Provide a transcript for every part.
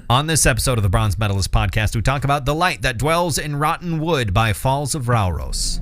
On this episode of the Bronze Metalist podcast, we talk about The Light That Dwells in Rotten Wood by Falls of Rauros.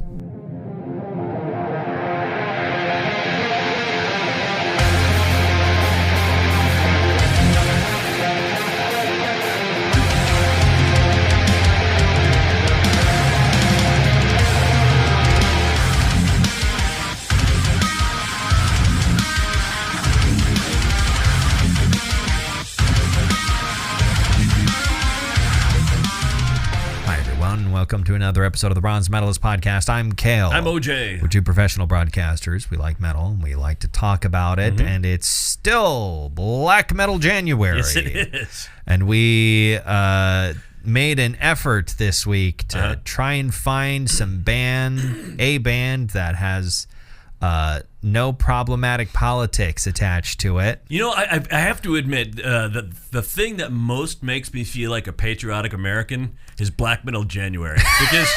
Welcome to another episode of the Bronze Metalist podcast. I'm Kale. I'm OJ. We're two professional broadcasters. We like metal, and we like to talk about it, and it's still Black Metal January. Yes, it is. And we made an effort this week to try and find a band that has no problematic politics attached to it. You know, I have to admit that the thing that most makes me feel like a patriotic American is Black Metal January, because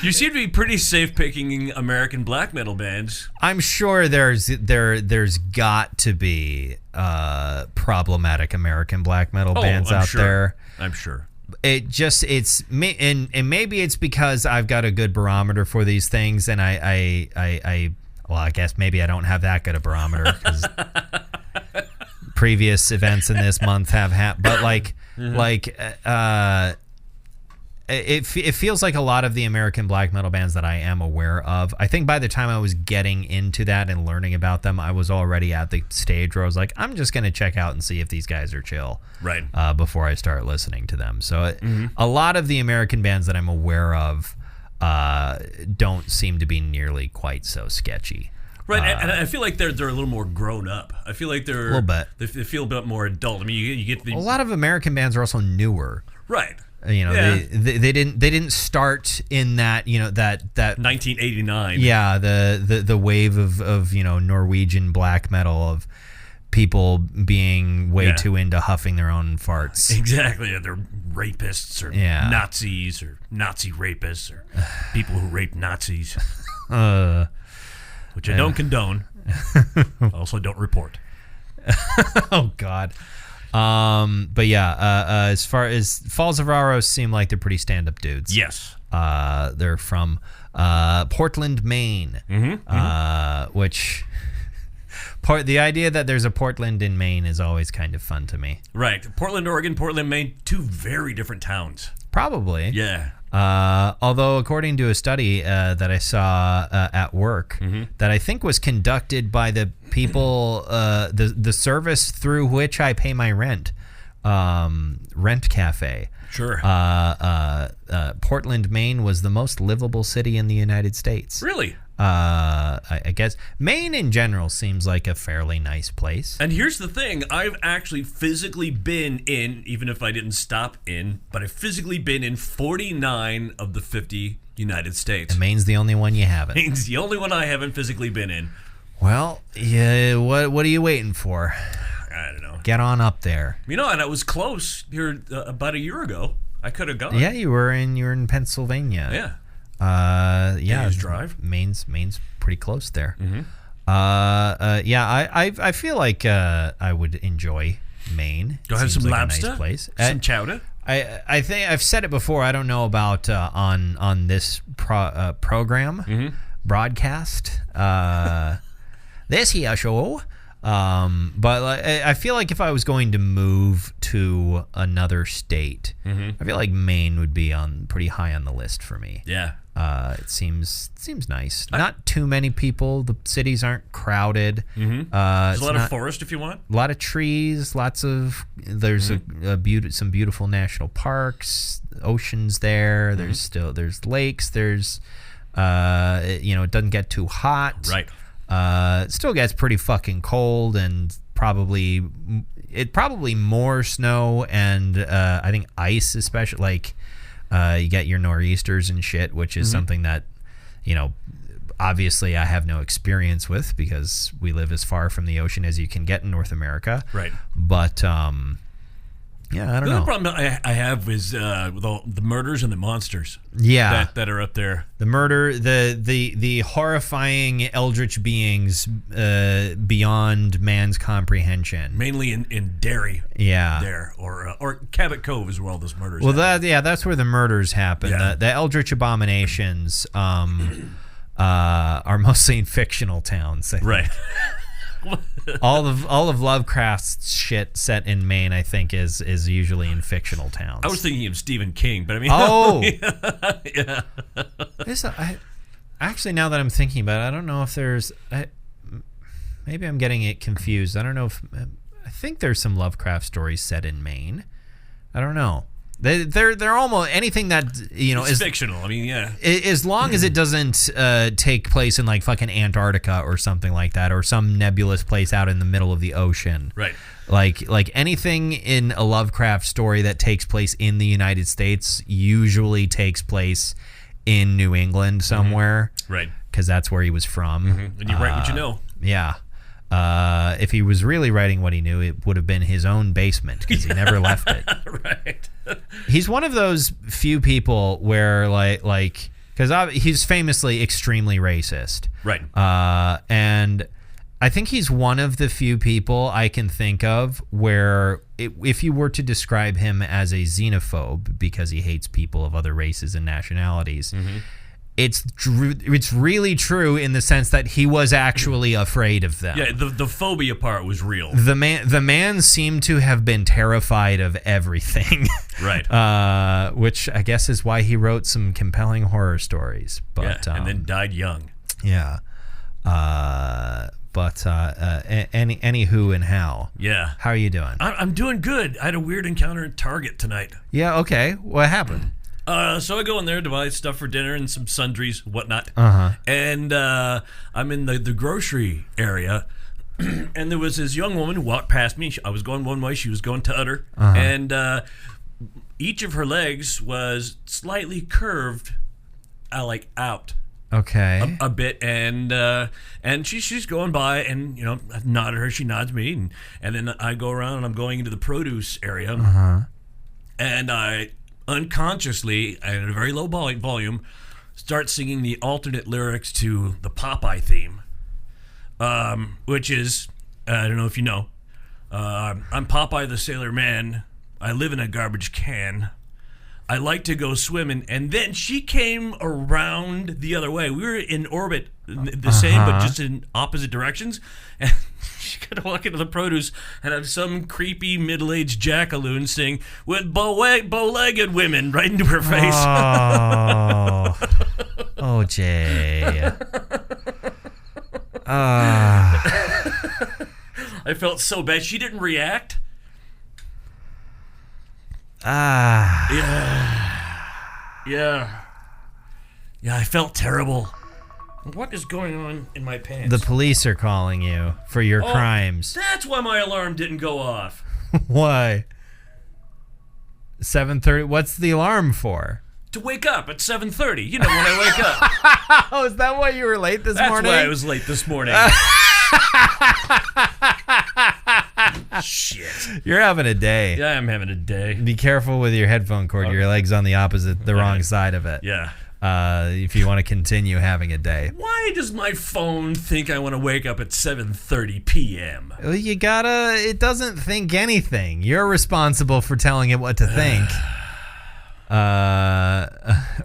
you seem to be pretty safe picking American black metal bands. I'm sure there's got to be problematic American black metal bands out there. I'm sure. It's maybe it's because I've got a good barometer for these things, and I guess maybe I don't have that good a barometer because previous events in this month have happened, but it feels like a lot of the American black metal bands that I am aware of, I think by the time I was getting into that and learning about them, I was already at the stage where I was like, I'm just going to check out and see if these guys are chill, right? Before I start listening to them. So a lot of the American bands that I'm aware of don't seem to be nearly quite so sketchy. Right, and I feel like they're a little more grown up. I feel like they're a little bit. They feel a bit more adult. I mean, you get a lot of American bands are also newer. Right. You know, yeah. they didn't start in that, you know, that 1989. Yeah, the wave of you know, Norwegian black metal of people being way too into huffing their own farts. Exactly. They're rapists or Nazis or Nazi rapists or people who rape Nazis. Which I don't condone. Also don't report. Oh, God. But yeah, as far as Falls of Rauros seem like they're pretty stand-up dudes. Yes. They're from Portland, Maine, which the idea that there's a Portland in Maine is always kind of fun to me. Right. Portland, Oregon, Portland, Maine, two very different towns. Probably. Yeah. Although, according to a study that I saw at work, that I think was conducted by the people, the service through which I pay my rent, Rent Cafe. Sure. Portland, Maine was the most livable city in the United States. Really? I guess Maine in general seems like a fairly nice place. And here's the thing, I've actually physically been in, even if I didn't stop in, but I've physically been in 49 of the 50 United States. And Maine's the only one you haven't. Maine's the only one I haven't physically been in. Well, yeah, what are you waiting for? I don't know. Get on up there. You know, and I was close here about a year ago. I could have gone. Yeah, you were in Pennsylvania. Yeah. Yeah, drive. Maine's pretty close there. I feel like I would enjoy Maine. Go have some like lobster, a nice place. some chowder. I think I've said it before. I don't know about on this program broadcast this here show. But I feel like if I was going to move to another state, I feel like Maine would be pretty high on the list for me. Yeah. It seems nice. Not too many people. The cities aren't crowded. There's a lot of forest if you want. A lot of trees. There's some beautiful national parks. Oceans there. There's lakes. There's it doesn't get too hot. Right. It still gets pretty fucking cold and probably more snow and I think ice, especially like you get your nor'easters and shit, which is something that, you know, obviously I have no experience with because we live as far from the ocean as you can get in North America. Right. But Yeah, I don't The know. other problem I have is the murders and the monsters. Yeah, that are up there. the murder, the horrifying eldritch beings beyond man's comprehension. Mainly in Derry. Yeah, There or Cabot Cove is where all those murders. well, happen. that's where the murders happen. Yeah. The eldritch abominations are mostly in fictional towns. I think. Right. all of Lovecraft's shit set in Maine, I think, is usually in fictional towns. I was thinking of Stephen King, but I mean, oh, yeah. Actually, now that I'm thinking about it, I don't know if there's. Maybe I'm getting it confused. I don't know if. I think there's some Lovecraft stories set in Maine. I don't know. They're almost anything that It's fictional. I mean, yeah. As long as it doesn't take place in like fucking Antarctica or something like that, or some nebulous place out in the middle of the ocean. Right. Like anything in a Lovecraft story that takes place in the United States usually takes place in New England somewhere. Right. Because that's where he was from. And you write what you know. Yeah. If he was really writing what he knew, it would have been his own basement because he never left it. Right. He's one of those few people where like because he's famously extremely racist. Right. And I think he's one of the few people I can think of where if you were to describe him as a xenophobe because he hates people of other races and nationalities, it's really true in the sense that he was actually afraid of them. Yeah, the phobia part was real. The man seemed to have been terrified of everything. Right. Which I guess is why he wrote some compelling horror stories. But and then died young. Yeah. Any who and how. Yeah. How are you doing? I'm doing good. I had a weird encounter at Target tonight. Yeah, okay. What happened? So I go in there to buy stuff for dinner and some sundries, whatnot. And I'm in the grocery area, and there was this young woman who walked past me. I was going one way, she was going to other, and each of her legs was slightly curved, out. Okay. A bit, and she's going by, and I nod at her, she nods me, and then I go around and I'm going into the produce area, and I unconsciously, at a very low volume, start singing the alternate lyrics to the Popeye theme, which is, I don't know if you know, I'm Popeye the Sailor Man, I live in a garbage can, I like to go swimming, and then she came around the other way. We were in orbit, the same, but just in opposite directions, and she could walk into the produce and have some creepy middle-aged jackaloon sing with bow-legged women right into her face. Oh, Jay. I felt so bad. She didn't react. Yeah, I felt terrible. What is going on in my pants? The police are calling you for your crimes. That's why my alarm didn't go off. Why? 7:30. What's the alarm for? To wake up at 7:30. When I wake up. Oh, is that why you were late this morning? That's why I was late this morning. Shit. You're having a day. Yeah, I'm having a day. Be careful with your headphone cord. Your leg's on the wrong side of it. Yeah. If you want to continue having a day. Why does my phone think I want to wake up at 7:30 p.m.? Well, it doesn't think anything. You're responsible for telling it what to think.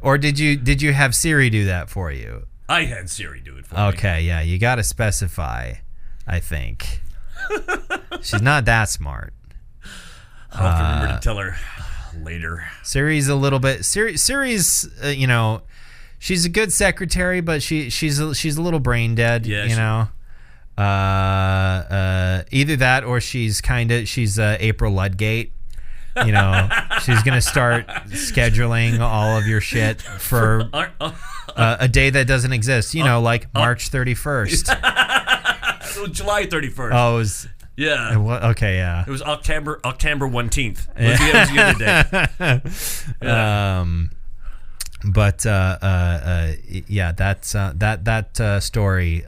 Or did you have Siri do that for you? I had Siri do it for me. Okay, yeah, you got to specify, I think. She's not that smart. I'll have to remember to tell her later. Siri's a little bit. Siri's, she's a good secretary, but she's a little brain dead. Yeah, either that or she's April Ludgate. She's gonna start scheduling all of your shit for a day that doesn't exist. Like March 31st. July 31st. Oh, it was. Yeah. Okay, yeah. It was October 19th. It was the other day. Yeah. Yeah, that story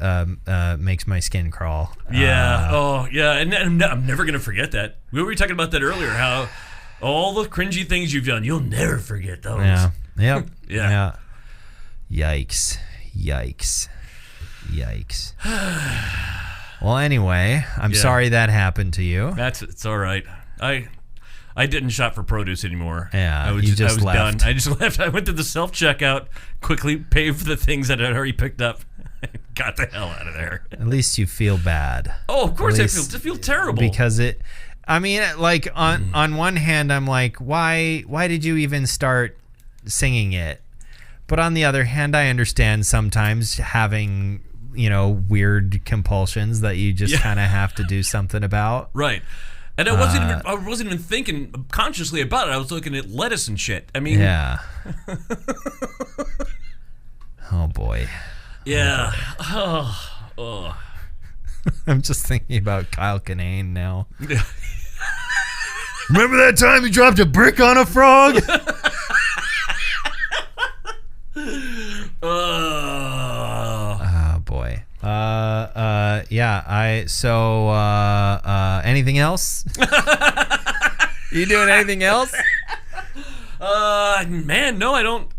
makes my skin crawl. Yeah. And I'm never gonna forget that. We were talking about that earlier. How All the cringy things you've done, you'll never forget those. Yeah. Yep. Yeah. Yikes. Well, anyway, I'm sorry that happened to you. It's all right. I didn't shop for produce anymore. Yeah, I was left. done. I just left. I went to the self-checkout, quickly paid for the things that I had already picked up, and got the hell out of there. At least you feel bad. Oh, of course I feel terrible. Because on one hand, I'm like, why did you even start singing it? But on the other hand, I understand sometimes having, weird compulsions that you just kind of have to do something about. Right. And I wasn't even thinking consciously about it. I was looking at lettuce and shit. I mean, yeah. Oh boy. Yeah. Oh. I'm just thinking about Kyle Kinane now. Remember that time you dropped a brick on a frog? Oh boy. Anything else? You doing anything else? Man, no, I don't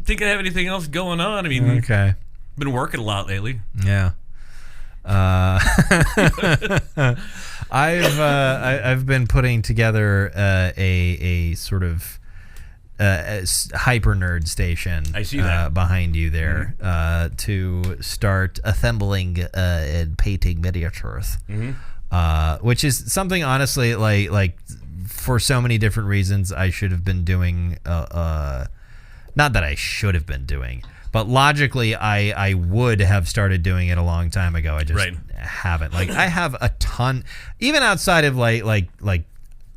think I have anything else going on. I mean, okay. Been working a lot lately. Yeah. I've been putting together a sort of hyper nerd station. I see that behind you there, to start assembling and painting miniatures, which is something honestly like for so many different reasons I should have been doing. Not that I should have been doing, but logically I would have started doing it a long time ago. I just haven't. Like I have a ton, even outside of like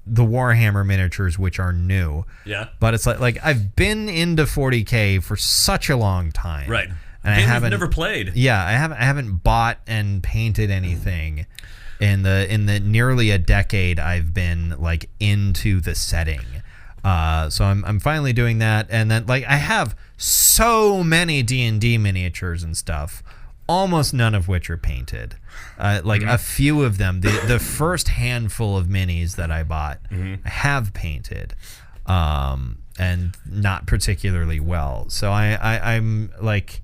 the Warhammer miniatures, which are new. Yeah. But it's like I've been into 40K for such a long time. Right. And I haven't never played. Yeah, I haven't bought and painted anything in the nearly a decade I've been like into the setting. So I'm finally doing that, and then like I have so many D&D miniatures and stuff, almost none of which are painted. A few of them, the first handful of minis that I bought, I have painted, and not particularly well. So I'm like,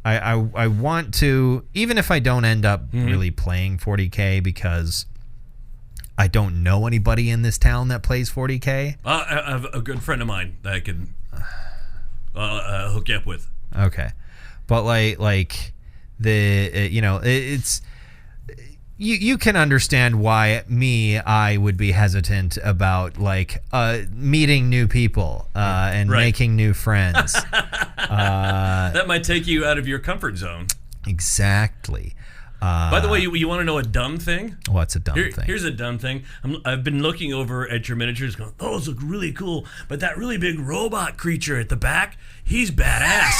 I want to, even if I don't end up really playing 40K because I don't know anybody in this town that plays 40K. I have a good friend of mine that I can hook you up with. Okay, but like it's. You can understand why I would be hesitant about like meeting new people and making new friends. That might take you out of your comfort zone. Exactly. By the way, you want to know a dumb thing? What's a dumb thing? Here's a dumb thing. I've been looking over at your miniatures going, those look really cool, but that really big robot creature at the back, he's badass.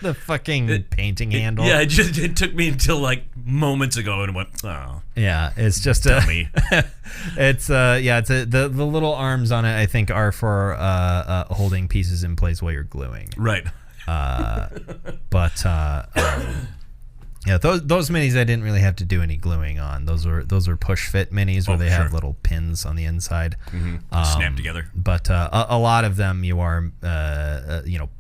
The fucking painting handle. Yeah, it took me until like moments ago and went, oh. Yeah, it's just dummy. It's the little arms on it I think are for holding pieces in place while you're gluing. Right. Yeah, those minis I didn't really have to do any gluing on. Those are push fit minis where they have little pins on the inside, snap together. But a lot of them you are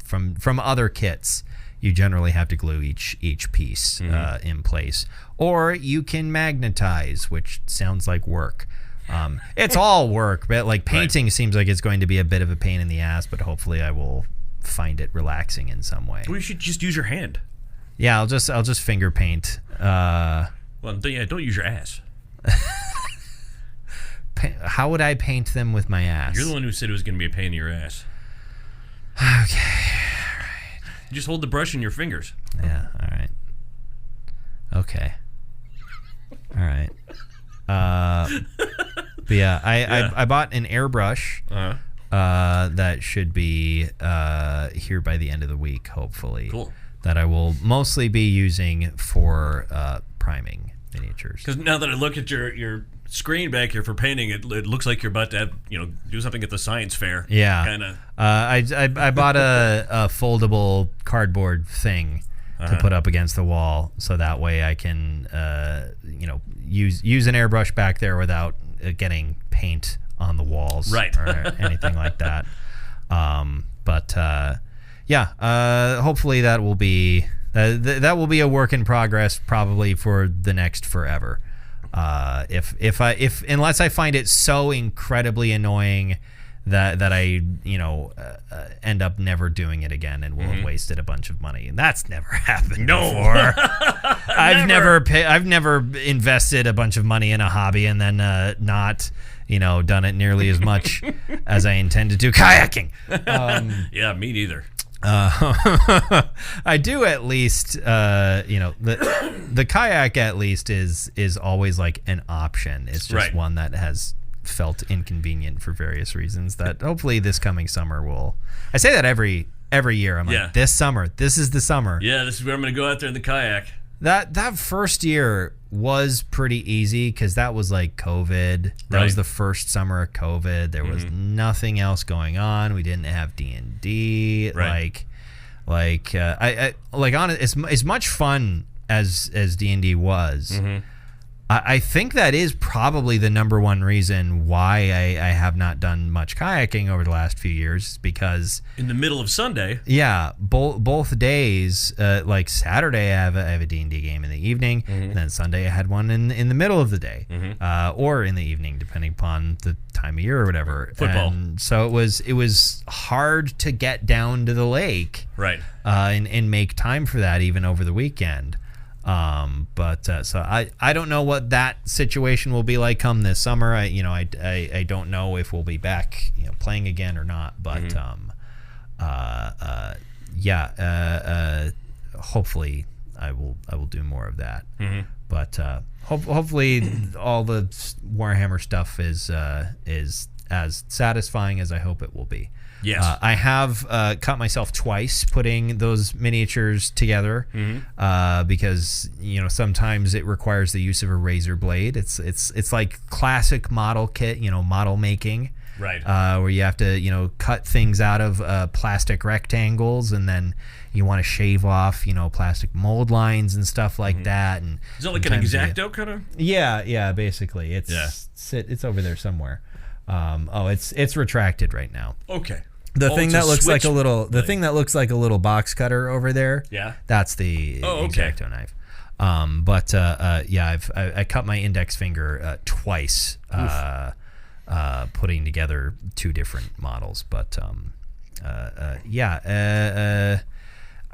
from other kits, you generally have to glue each piece in place, or you can magnetize, which sounds like work. It's all work, but like painting seems like it's going to be a bit of a pain in the ass. But hopefully I will find it relaxing in some way. Well, you should just use your hand. Yeah, I'll just finger paint. Well, don't use your ass. How would I paint them with my ass? You're the one who said it was going to be a pain in your ass. Okay, all right. You just hold the brush in your fingers. Yeah, all right. Okay. All right. But yeah, I bought an airbrush. That should be here by the end of the week, hopefully. Cool. That I will mostly be using for priming miniatures. Because now that I look at your screen back here for painting, it looks like you're about to have, do something at the science fair. Yeah. Kind of. I bought a foldable cardboard thing to put up against the wall, so that way I can use an airbrush back there without getting paint on the walls, right, or anything like that. Hopefully that will be a work in progress probably for the next forever. Unless I find it so incredibly annoying that I end up never doing it again and will have wasted a bunch of money, and that's never happened before. I've never invested a bunch of money in a hobby and then not done it nearly as much as I intended to. Kayaking. Yeah, me neither. I do at least, the kayak at least is always like an option. It's just one that has felt inconvenient for various reasons that hopefully this coming summer will. I say that every year. I'm like, this summer, this is the summer. Yeah, this is where I'm going to go out there in the kayak. That first year was pretty easy because that was like COVID. That was the first summer of COVID. There was nothing else going on. We didn't have D&D. As much fun as D&D was. I think that is probably the number one reason why I have not done much kayaking over the last few years, because in the middle of Sunday, both days, like Saturday I have a D&D game in the evening, and then Sunday I had one in the middle of the day, or in the evening, depending upon the time of year or whatever. Football. And so it was hard to get down to the lake, and make time for that even over the weekend. So I don't know what that situation will be like come this summer. I don't know if we'll be back playing again or not, but hopefully I will do more of that. But hopefully all the Warhammer stuff is as satisfying as I hope it will be. Yes. I have cut myself twice putting those miniatures together, because sometimes it requires the use of a razor blade. It's like classic model kit, model making, where you have to cut things out of plastic rectangles, and then you want to shave off plastic mold lines and stuff like that. And is it like an X-Acto kind of? Yeah, basically it's over there somewhere. It's retracted right now. Okay. The thing that looks like a little box cutter over there. Yeah. That's the X-Acto knife. I cut my index finger twice, putting together two different models. But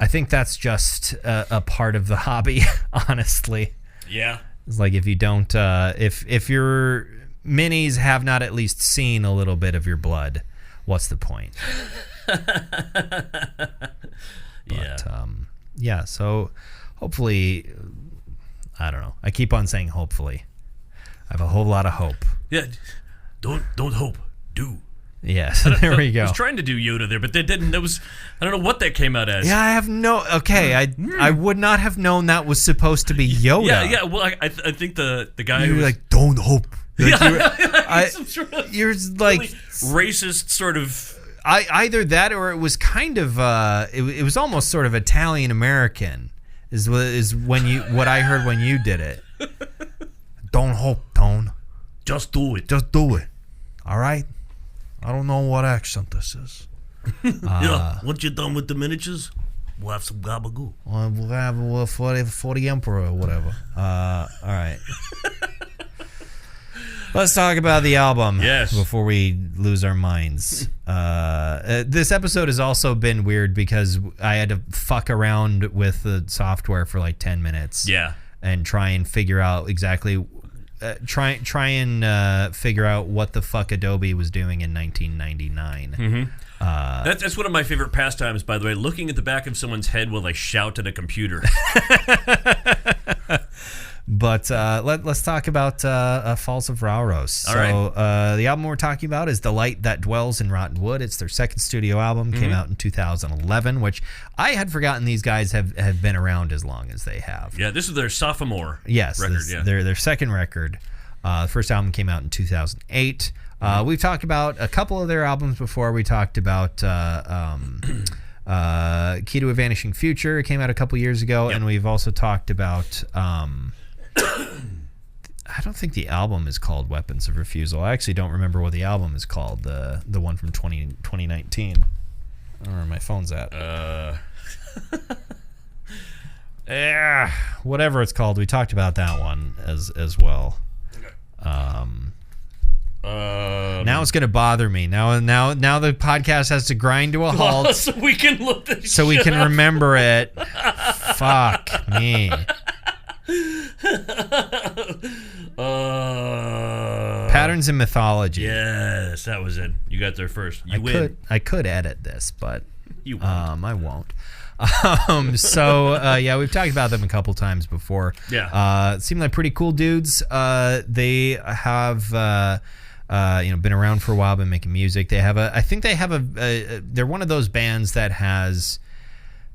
I think that's just a part of the hobby, honestly. Yeah. It's like if you don't, if your minis have not at least seen a little bit of your blood, what's the point? So hopefully, I don't know. I keep on saying hopefully. I have a whole lot of hope. Yeah. Don't hope. Do. Yes, there we go. I was trying to do Yoda there, but they didn't. I don't know what that came out as. Yeah, I have no. Okay, I would not have known that was supposed to be Yoda. Yeah. Well, I think the guy who was like, don't hope. Like, you're like really racist sort of. Either that or it was kind of it was almost sort of Italian American is when what I heard when you did it. Don't hope, Tone. Just do it. Just do it. All right. I don't know what accent this is. Once you're done with the miniatures, we'll have some gabagool. We'll have for the Emperor or whatever. All right. Let's talk about the album before we lose our minds. This episode has also been weird because I had to fuck around with the software for like 10 minutes. Yeah. And try and figure out exactly... try and figure out what the fuck Adobe was doing in 1999. That's one of my favorite pastimes, by the way, looking at the back of someone's head while they shout at a computer. But let's talk about Falls of Rauros. The album we're talking about is The Light That Dwells in Rotten Wood. It's their second studio album, came out in 2011, which I had forgotten these guys have been around as long as they have. Yeah, this is their sophomore record. Their second record. The first album came out in 2008. We've talked about a couple of their albums before. We talked about Key to a Vanishing Future. It came out a couple years ago. And we've also talked about... I don't think the album is called Weapons of Refusal. I actually don't remember what the album is called. The one from 2019. I don't know where my phone's at. Yeah, whatever it's called. We talked about that one as well. Now it's gonna bother me. Now the podcast has to grind to a halt so we can look this so we can remember it. Fuck me. Patterns in Mythology. Yes, that was it. You got there first. You win. I could edit this, but You won't. I won't. Yeah, we've talked about them a couple times before. Yeah. Seem like pretty cool dudes. They have been around for a while, been making music. They have they're one of those bands that has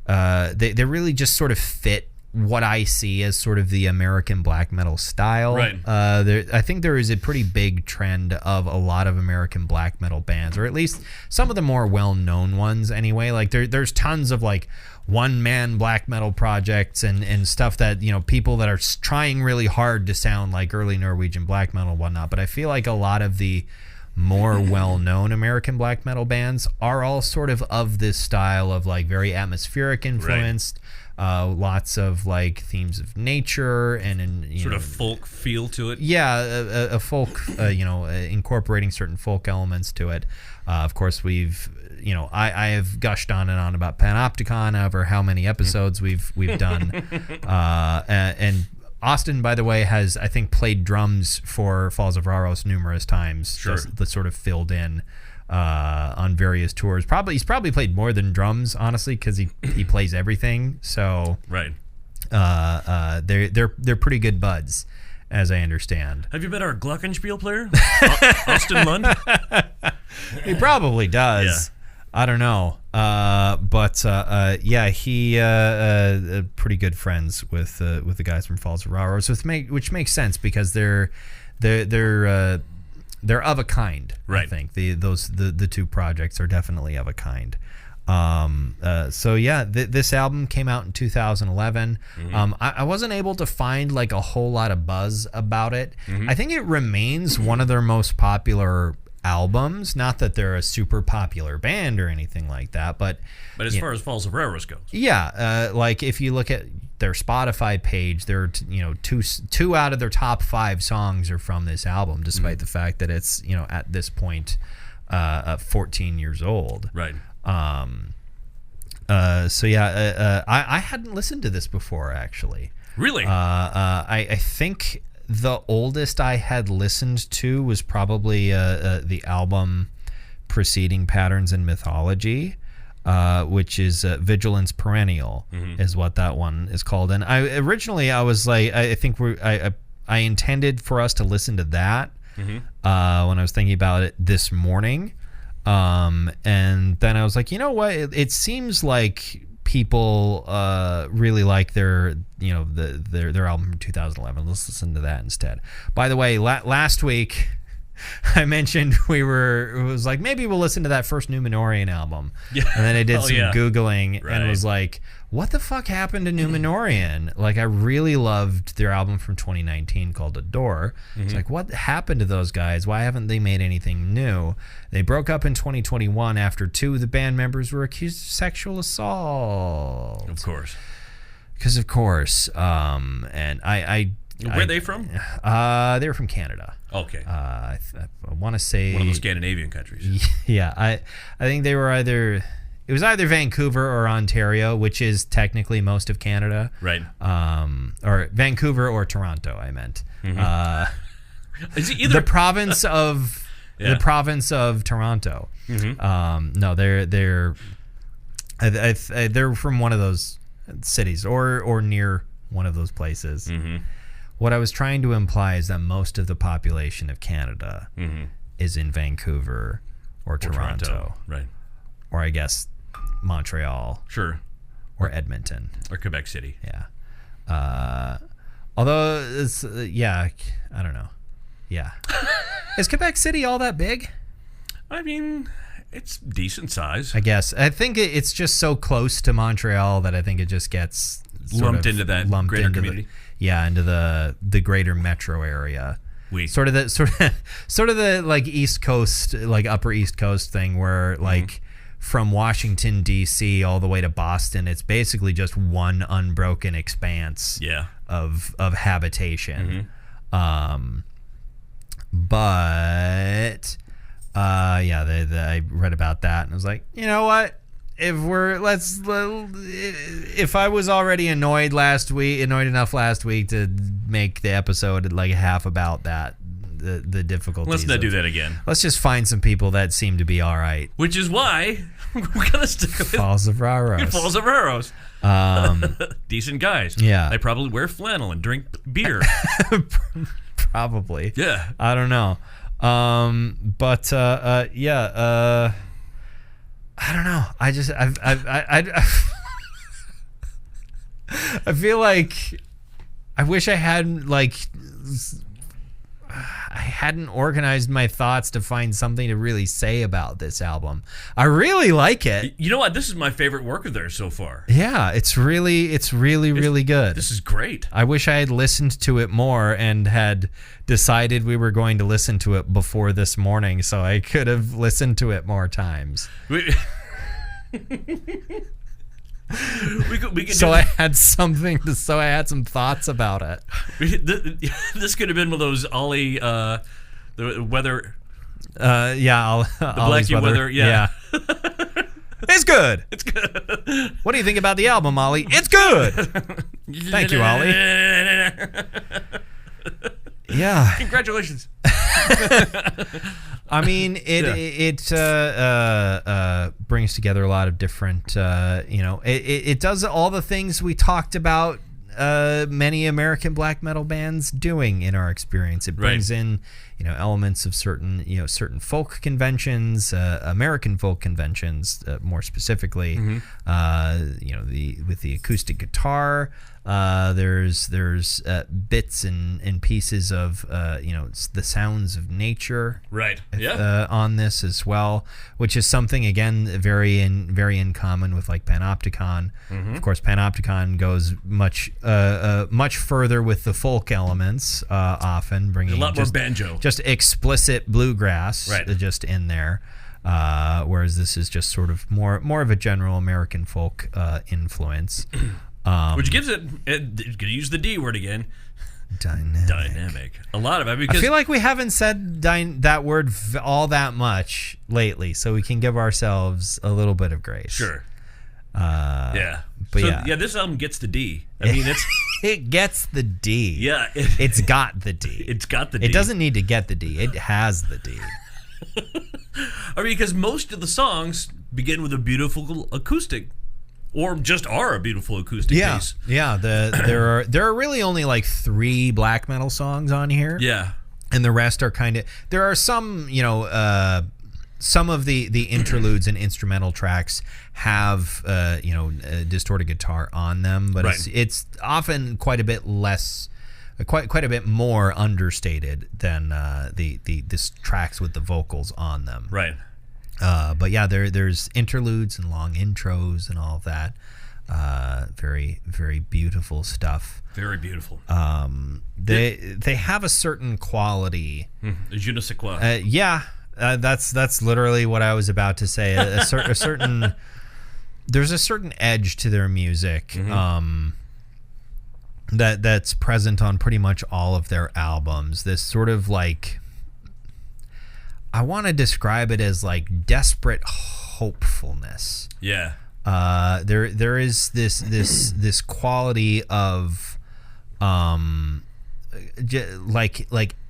they really just sort of fit what I see as sort of the American black metal style. Right. I think there is a pretty big trend of a lot of American black metal bands, or at least some of the more well-known ones anyway. Like there's tons of like one-man black metal projects and stuff that, people that are trying really hard to sound like early Norwegian black metal and whatnot. But I feel like a lot of the more well-known American black metal bands are all sort of this style of like very atmospheric influenced. Right. Lots of like themes of nature and sort of folk feel to it. Yeah, a folk, incorporating certain folk elements to it. Of course, I have gushed on and on about Panopticon over how many episodes we've done. And Austin, by the way, has I think played drums for Falls of Rauros numerous times. Sure. That sort of filled in on various tours. He's probably played more than drums, honestly, because he plays everything. So right, they're pretty good buds, as I understand. Have you met our glockenspiel player, Austin Lund? He probably does. Yeah. I don't know, he pretty good friends with the guys from Falls of Rauros, which makes sense because they're of a kind. Right. I think the two projects are definitely of a kind. This album came out in 2011. Mm-hmm. I wasn't able to find like a whole lot of buzz about it. Mm-hmm. I think it remains one of their most popular albums. Not that they're a super popular band or anything like that, but as far as Falls of Rauros goes, like if you look at their Spotify page, there are two out of their top 5 songs are from this album, despite the fact that it's at this point 14 years old. Right. I hadn't listened to this before, actually. Really? I think the oldest I had listened to was probably the album preceding Patterns in Mythology, which is Vigilance Perennial, is what that one is called. And I was like, I think I intended for us to listen to that when I was thinking about it this morning. And then I was like, you know what? It seems like people really like their album from 2011. Let's listen to that instead. By the way, last week I mentioned it was like maybe we'll listen to that first Numenorian album. Yeah. And then I did some Googling and was like, what the fuck happened to Numenorian? Like, I really loved their album from 2019 called Adore. It's like, what happened to those guys? Why haven't they made anything new? They broke up in 2021 after 2 of the band members were accused of sexual assault. Of course. Because of course. And where are they from? They were from Canada. Okay. I want to say one of the Scandinavian countries. Yeah, I think they were either Vancouver or Ontario, which is technically most of Canada. Right. Or Vancouver or Toronto, I meant. Is it either the province of the province of Toronto? No, they're from one of those cities or near one of those places. What I was trying to imply is that most of the population of Canada is in Vancouver or Toronto. Right. Or I guess Montreal. Sure. Or Edmonton. Or Quebec City. Yeah. Although, it's, I don't know. Yeah. Is Quebec City all that big? I mean, it's decent size. I guess. I think it's just so close to Montreal that I think it just gets lumped into that greater community. into the greater metro area. Sort of the like East Coast, like Upper East Coast thing where like from Washington D.C. all the way to Boston, it's basically just one unbroken expanse of habitation. But I read about that and I was like, you know what? If I was already annoyed enough last week to make the episode like half about that, the difficulties. Let's not do that again. Let's just find some people that seem to be all right. Which is why we're gonna stick with Falls of Rauros. Falls of Rauros. Decent guys. Yeah. They probably wear flannel and drink beer. Probably. Yeah. I don't know. I don't know. I feel like I wish I hadn't I hadn't organized my thoughts to find something to really say about this album. I really like it. You know what? This is my favorite work of theirs so far. Yeah, it's really good. This is great. I wish I had listened to it more and had decided we were going to listen to it before this morning, so I could have listened to it more times. We could so I had something to, so I had some thoughts about it. This could have been one of those Ollie, the weather. The Blackie weather. Yeah. It's good. It's good. What do you think about the album, Ollie? It's good. Thank you, Ollie. Yeah. Congratulations. I mean, it brings together a lot of different, it does all the things we talked about many American black metal bands doing in our experience. It brings in, elements of certain folk conventions, American folk conventions, more specifically, with the acoustic guitar. There's bits and pieces of the sounds of nature on this as well, which is something again very in common with like Panopticon. Of course, Panopticon goes much further with the folk elements, often bringing a lot more banjo, just explicit bluegrass, just in there. Whereas this is just sort of more of a general American folk influence. Which gives it could use the D word again. Dynamic. A lot of it. Because I feel like we haven't said that word all that much lately, so we can give ourselves a little bit of grace. Sure. But this album gets the D. I mean, it gets the D. Yeah. It's got the D. It's got the D. It doesn't need to get the D. It has the D. I mean, because most of the songs begin with a beautiful acoustic. Or just are a beautiful acoustic piece. Yeah, there are really only like 3 black metal songs on here. Yeah, and the rest are kind of. There are some, some of the interludes and instrumental tracks have distorted guitar on them, but it's often quite a bit less, quite a bit more understated than the tracks with the vocals on them. Right. But yeah, there's interludes and long intros and all of that. Very, very beautiful stuff. Very beautiful. They have a certain quality. Je ne sais quoi. That's literally what I was about to say. A certain there's a certain edge to their music. That's present on pretty much all of their albums. This sort of like, I want to describe it as like desperate hopefulness. Yeah. There is this quality of like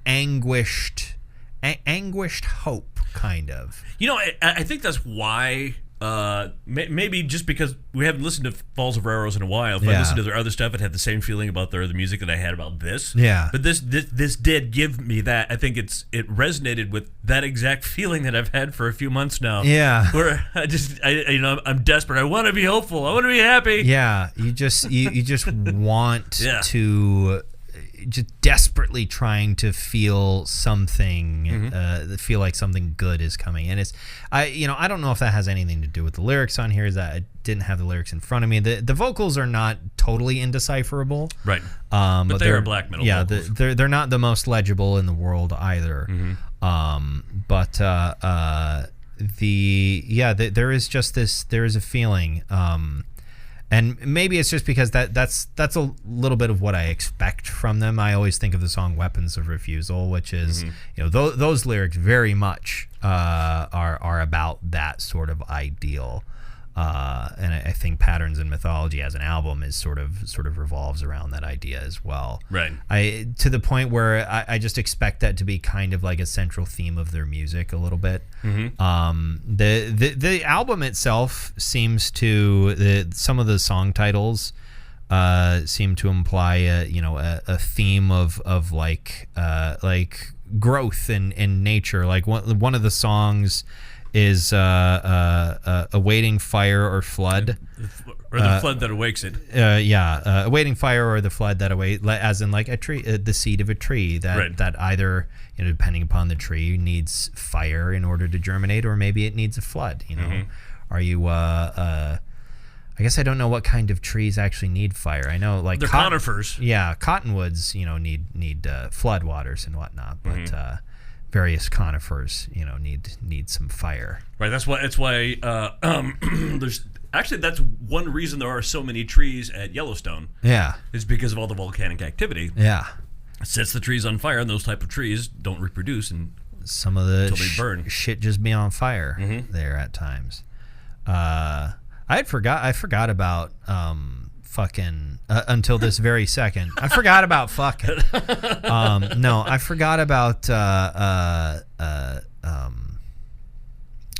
anguished hope, kind of. I think that's why. Maybe just because we haven't listened to Falls of Rauros in a while. If I listened to their other stuff, I'd have the same feeling about their other music that I had about this. Yeah. But this did give me that. I think it resonated with that exact feeling that I've had for a few months now. Yeah. Where I'm desperate. I want to be hopeful. I want to be happy. Yeah. You just want to. just desperately trying to feel something, feel like something good is coming. And I don't know if that has anything to do with the lyrics on here. Is that I didn't have the lyrics in front of me. The vocals are not totally indecipherable, right? But they are black metal. Yeah, vocals. they're not the most legible in the world either. There is just this. There is a feeling. And maybe it's just because that's a little bit of what I expect from them. I always think of the song "Weapons of Refusal," which is those lyrics very much are about that sort of ideal. And I think Patterns in Mythology as an album is sort of revolves around that idea as well. Right. To the point where I just expect that to be kind of like a central theme of their music a little bit. The album itself seems to some of the song titles seem to imply a theme of like growth in nature. Like one of the songs is awaiting fire or flood, or the flood that awakes it. Awaiting fire or the flood that awaits, as in like a tree, the seed of a tree that either depending upon the tree needs fire in order to germinate, or maybe it needs a flood. Are you? I guess I don't know what kind of trees actually need fire. I know like they're conifers. Yeah, cottonwoods, need flood waters and whatnot, but. Various conifers, need some fire. Right. That's why. There's actually that's one reason there are so many trees at Yellowstone. Yeah. Is because of all the volcanic activity. Yeah. It sets the trees on fire, and those type of trees don't reproduce, and some of the they burn. Shit just be on fire there at times. I forgot about fucking until this very second. I forgot about fucking. No, I forgot about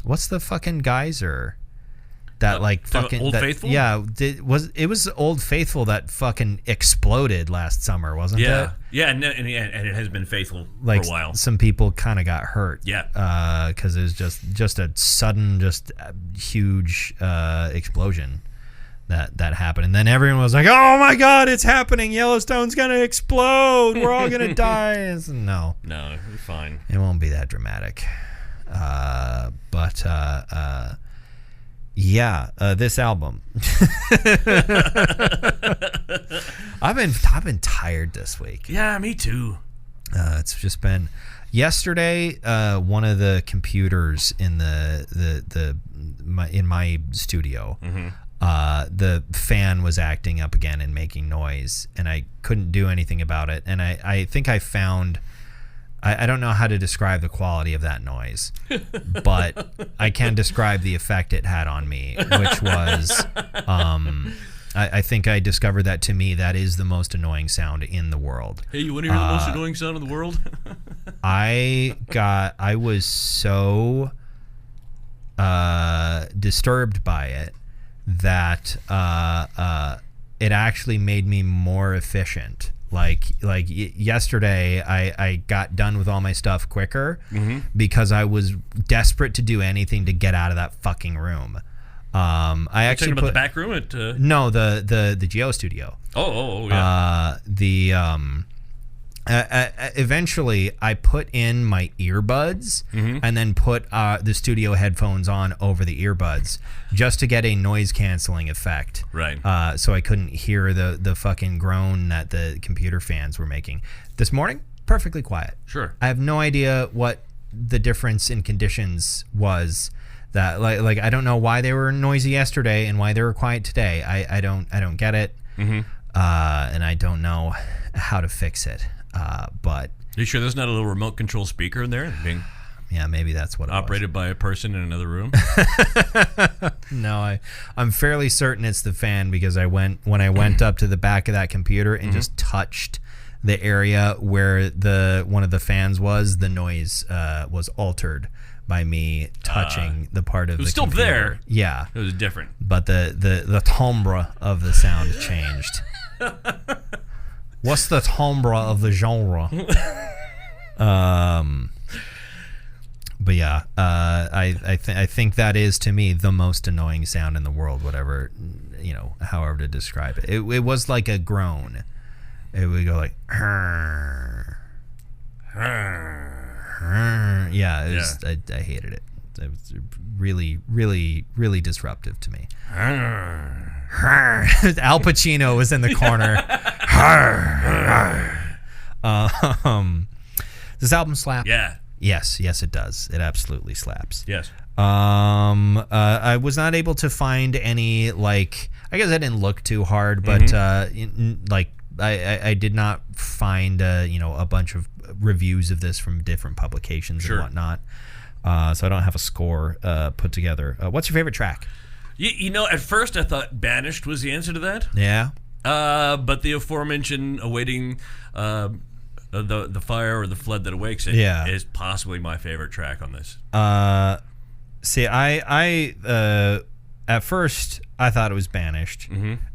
what's the fucking geyser that like fucking Old Faithful? Yeah, it was Old Faithful that fucking exploded last summer, wasn't it? Yeah, and it has been faithful like for a while. Some people kind of got hurt. Yeah, because it was just a sudden, huge explosion that happened, and then everyone was like, "Oh my God, it's happening! Yellowstone's gonna explode! We're all gonna die!" No, you're fine. It won't be that dramatic. This album. I've been tired this week. Yeah, me too. It's just been yesterday. One of the computers in in my studio. The fan was acting up again and making noise, and I couldn't do anything about it. And I think I found, I don't know how to describe the quality of that noise, but I can describe the effect it had on me, which was, I think I discovered that to me, that is the most annoying sound in the world. Hey, you want to hear the most annoying sound in the world? I was so disturbed by it that it actually made me more efficient. Like yesterday, I got done with all my stuff quicker because I was desperate to do anything to get out of that fucking room. I actually talking about the back room at no, the Geo Studio. Oh yeah. Eventually, I put in my earbuds and then put the studio headphones on over the earbuds just to get a noise canceling effect. Right. So I couldn't hear the fucking groan that the computer fans were making. This morning, perfectly quiet. Sure. I have no idea what the difference in conditions was. That like I don't know why they were noisy yesterday and why they were quiet today. I don't get it. And I don't know how to fix it. But are you sure there's not a little remote control speaker in there being maybe that's what it operated by a person in another room? No, I'm fairly certain it's the fan, because when I went up to the back of that computer and just touched the area where one of the fans was, the noise was altered by me touching the part of the computer. It was still there. Yeah. It was different. But the timbre of the sound changed. What's the timbre of the genre? But yeah, I think that is, to me, the most annoying sound in the world, whatever, however to describe it. It was like a groan. it would go like, yeah, it was, I hated it. It was really, really, really disruptive to me. Al Pacino was in the corner. Does this album slap? Yeah. Yes, it does. It absolutely slaps. Yes. I was not able to find any, like, I guess I didn't look too hard, but I did not find a bunch of reviews of this from different publications and whatnot. So I don't have a score put together. What's your favorite track? At first I thought Banished was the answer to that. Yeah. But the aforementioned Awaiting the Fire or the Flood That Awakes It is possibly my favorite track on this. See, I at first I thought it was Banished,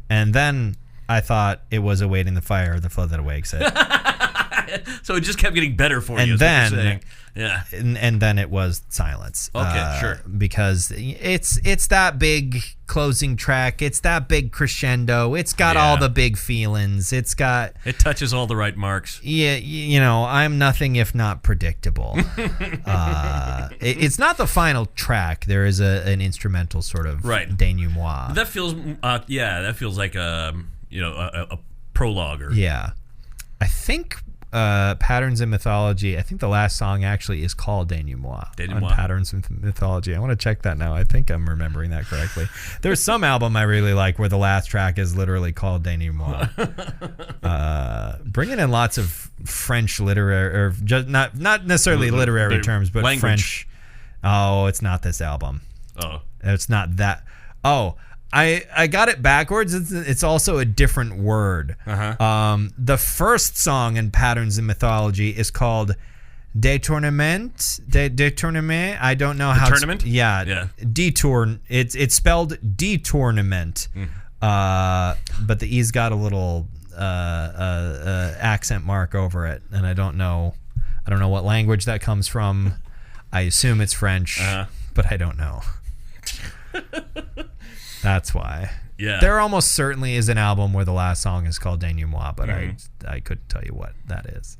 and then I thought it was Awaiting the Fire or the Flood That Awakes It. So it just kept getting better for you. And then, what you're saying. Yeah, and then it was Silence. Okay, sure. Because it's that big closing track. It's that big crescendo. It's got all the big feelings. It touches all the right marks. Yeah, I'm nothing if not predictable. It's not the final track. There is an instrumental sort of denouement. That feels like a prologue. I think. Patterns in Mythology. I think the last song actually is called Denouement on Patterns in Mythology. I want to check that now. I think I'm remembering that correctly. There's some album I really like where the last track is literally called Denouement. Bringing in lots of French literary, or just not necessarily literary terms, but language. French. Oh, it's not this album. Oh, it's not that. Oh. I got it backwards. It's also a different word. The first song in Patterns in Mythology is called Détournement. Détournement. I don't know how. Tournament? Yeah. Detour. It's spelled Détournement. But the E's got a little accent mark over it, and I don't know what language that comes from. I assume it's French, but I don't know. That's why. Yeah. There almost certainly is an album where the last song is called Denouement, but I couldn't tell you what that is.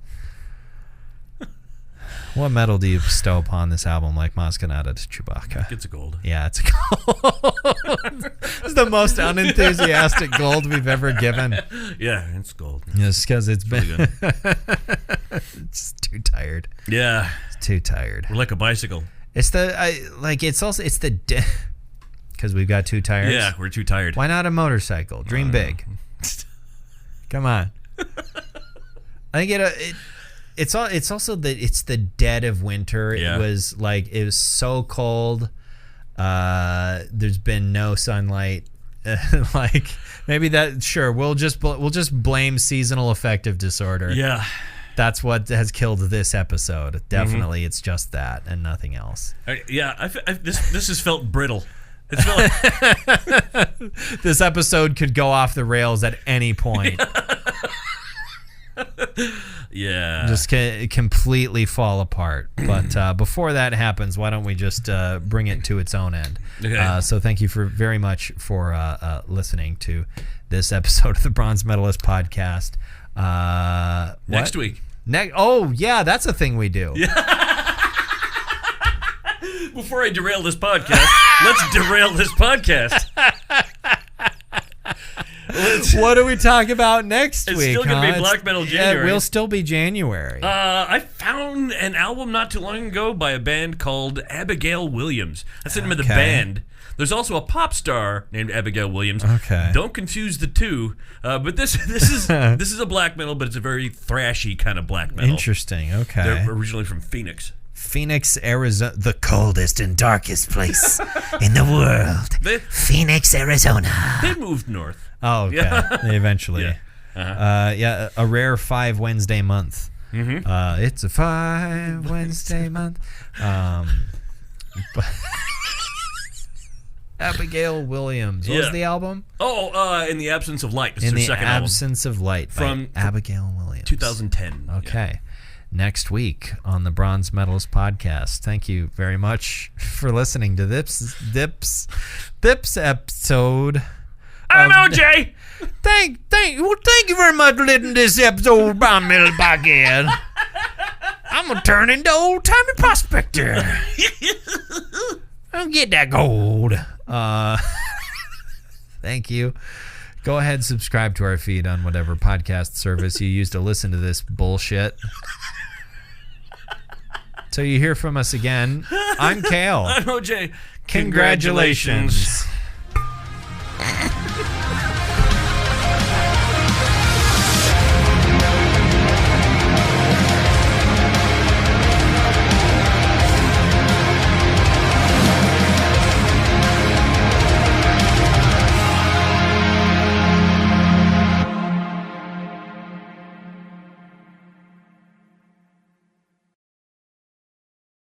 What metal do you bestow upon this album like Mascanada to Chewbacca? It's a gold. Yeah, it's a gold. It's the most unenthusiastic gold we've ever given. Yeah, it's gold. It's because it's been... It's too tired. Yeah. It's too tired. We're like a bicycle. It's the... Because we've got two tires? Yeah, we're too tired. Why not a motorcycle? Dream big. Come on. I think it's also that it's the dead of winter. Yeah. It was so cold. There's been no sunlight. Maybe that, sure, we'll just blame seasonal affective disorder. Yeah. That's what has killed this episode. Definitely, it's just that and nothing else. This has felt brittle. This episode could go off the rails at any point. Yeah. Just completely fall apart. But before that happens, why don't we just bring it to its own end? Okay. So thank you very much for listening to this episode of the Bronze Medalist Podcast. Next week. Oh, yeah, that's a thing we do. Yeah. Before I derail this podcast, let's derail this podcast. What do we talk about next week? It's still going to be Black Metal January. It will still be January. I found an album not too long ago by a band called Abigail Williams. That's the name of the band. There's also a pop star named Abigail Williams. Okay. Don't confuse the two. But this is a black metal, but it's a very thrashy kind of black metal. Interesting. Okay. They're originally from Phoenix. Phoenix, Arizona, the coldest and darkest place in the world. Phoenix, Arizona. They moved north. Oh, okay. Yeah. Eventually. Yeah. A rare 5 Wednesday month. It's a 5 Wednesday month. Abigail Williams. What was the album? In the Absence of Light. It's In their the second Absence of Light from Abigail Williams. 2010. Okay. Yeah. Next week on the Bronze Medalist Podcast. Thank you very much for listening to this episode I'm OJ. Thank you very much for listening to this episode of Brown Metal Podcast. I'm gonna turn into old timey prospector. I'll get that gold. Thank you. Go ahead and subscribe to our feed on whatever podcast service you use to listen to this bullshit. So you hear from us again. I'm Kale. I'm OJ. Congratulations.